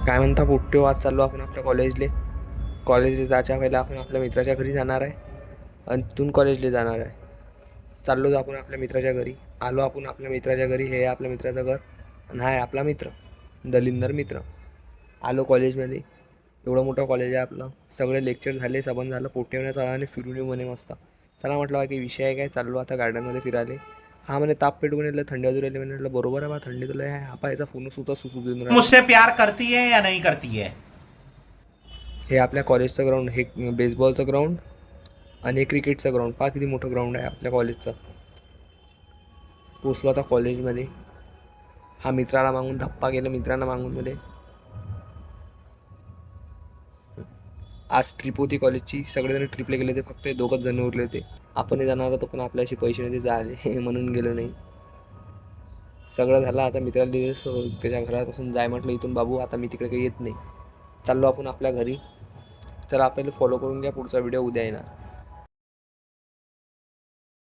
काय म्हणता पोट्ट्यो, आज चाललो आपण आपल्या कॉलेजला जायच्या पहिला आपण आपल्या मित्राच्या घरी जाणार आहे आणि तिथून कॉलेजला जाणार आहे. चाललो आपण आपल्या मित्राच्या घरी. आलो आपण आपल्या मित्राच्या घरी. हे आपल्या मित्राचं घर आणि हा आहे आपला मित्र दलिंदर मित्र. आलो कॉलेजमध्ये. एवढं मोठं कॉलेज आहे आपलं. सगळे लेक्चर झाले, सबंध झालं. पोट्ट्याने चला आणि फिरून येऊ म्हणे मस्त. चला म्हटलं काही विषय आहे काय, चाललो आता गार्डनमध्ये फिरायला. हा म्हणे ताप पेटून येईल, थंडी वाजून राहिली. म्हटलं बरोबर आहे बा, थंडी तुला आहे. हा पाहायचा फोन सुद्धा सुसू देऊन राहिला. मुझसे प्यार करती है या नहीं करती है? हे आपल्या कॉलेजचं ग्राउंड, हे बेसबॉलचं ग्राउंड आणि क्रिकेटचं ग्राउंड. पहा किती मोठं ग्राउंड आहे आपल्या कॉलेजचं. पोचलो आता कॉलेजमध्ये. हा मित्राला मागून धप्पा गेला, मित्रांना मागून मध्ये. आज ट्रिप होती कॉलेजची, सगळेजण ट्रिपला गेले होते, फक्त 2च जण उरले होते. आपणही जाणार होतो पण आपल्याशी पैसे नव्हते जायले म्हणून गेलो नाही. सगळं झालं. आता मित्राला दिले त्याच्या घरापासून जाय म्हटलं इथून बाबू, आता मी तिकडे काही येत नाही. चाललो आपण आपल्या घरी. चला आपल्याला फॉलो करून घ्या, पुढचा व्हिडिओ उद्या येणार.